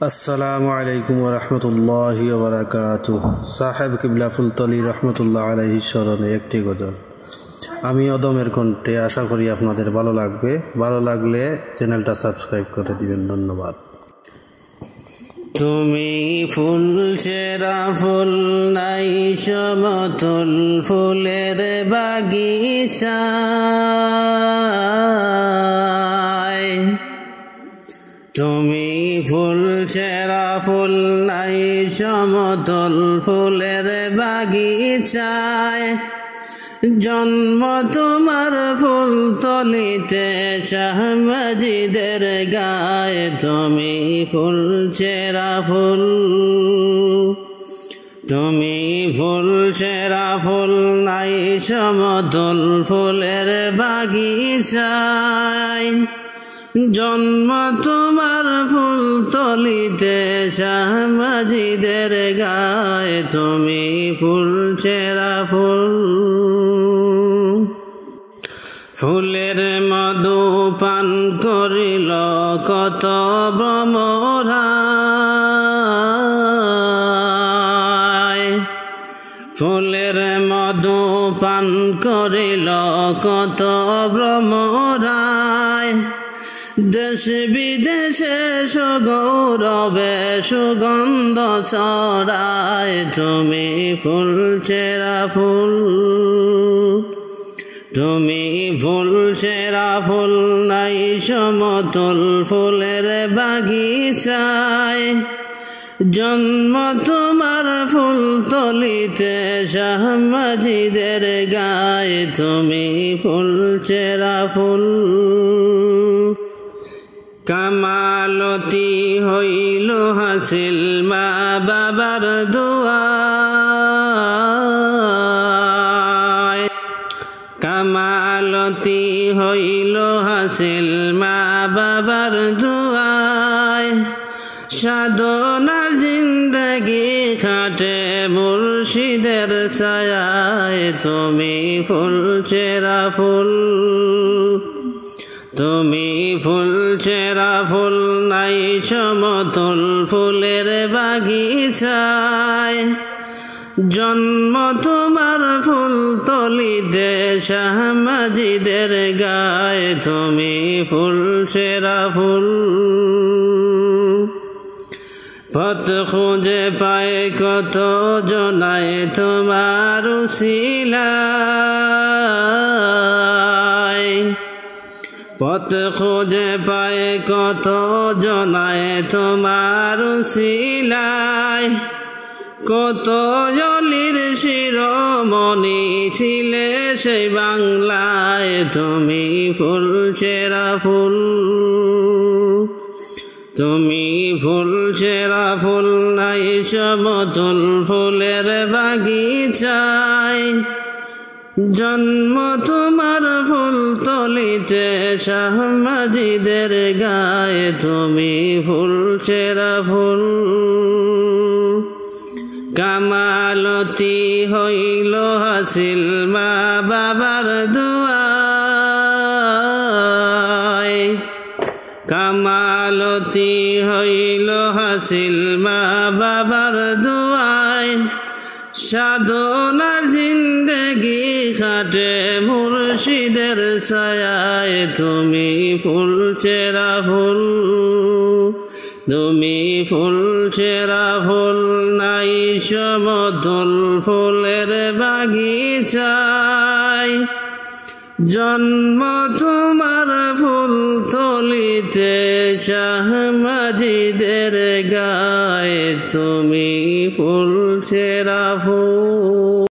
আসসালামু আলাইকুম ওয়া রাহমাতুল্লাহি ওয়া বারাকাতুহু। সাহেব কিবলা ফুলতলি রহমতুল্লাহ আলাইহি স্মরণে একটি গজল। আমি অদমের কণ্ঠে, আশা করি আপনাদের ভালো লাগবে। ভালো লাগলে চ্যানেলটা সাবস্ক্রাইব করে দিবেন। ধন্যবাদ। তুমি ফুল চেরা ফুল নাই সমতুল ফুলের বাগিচা, তুমি ফুল চেরা ফুল নাই সমতুল ফুলের বাগিচায়, জন্ম তোমার ফুল তলিতে শাহ মজিদের গায়ে। তুমি ফুল চেরা ফুল, তুমি ফুল চেরা ফুল নাই সমতুল ফুলের বাগিচায়, জন্ম তোমার ফুল তলিতে শাহ মজিদের গায়ে। তুমি ফুল চেরা ফুল, ফুলের মধু পান করিল কত ভ্রমরায়, ফুলের মধু পান করিল কত ভ্রমরায়। দেশ বিদেশে সুগৌরবে সুগন্ধ ছড়ায়। তুমি ফুল চেরা ফুল, তুমি ফুল চেরা ফুল নাই সমতুল ফুলের বাগিচায়, জন্ম তোমার ফুল তলিতে শাহ মজিদের গায়ে। তুমি ফুল চেরা ফুল, কামালতি হইল হাসিল মা বাবার দোয়ায়, কামালতি হইল হাসিল মা বাবার দোয়ায়। সাধনার জিন্দগি খাটে মুর্শিদের ছায়ায়। তুমি ফুল চেরা ফুল, তুমি ফুল চেরা ফুল নাই সমতুল ফুলের বাগিচায়, জন্ম তোমার ফুল তলিতে শাহ মজিদের গায়ে। তুমি ফুল চেরা ফুল, পথ খুঁজে পায় কত জনায় তোমার উসিলায়, পথ খুঁজে পায় কত জনায় তোমার উসিলায়। কত জলির শিরোমণি ছিলে সেই বাংলায়। তুমি ফুল চেরা ফুল, তুমি ফুল চেরা ফুল নাই সমতুল ফুলের বাগিচায়, জন্ম তোমার ফুল তলিতে শাহ মজিদের গায়ে। তুমি ফুল চেরা ফুল, কামালতি হইল হাসিল মা বাবার দোয়ায়, কামালতি হইল হাসিল মা বাবার দোয়ায়। সাধনার জিন্দগি খাটে মুর্শিদের ছায়ায়। তুমি ফুল চেরা ফুল, তুমি ফুল চেরা ফুল নাই সমতুল ফুলের বাগিচায়, জন্ম তোমার ফুল তলিতে শাহ মজিদের গায়ে। তুমি ফুল চেরা ফুল।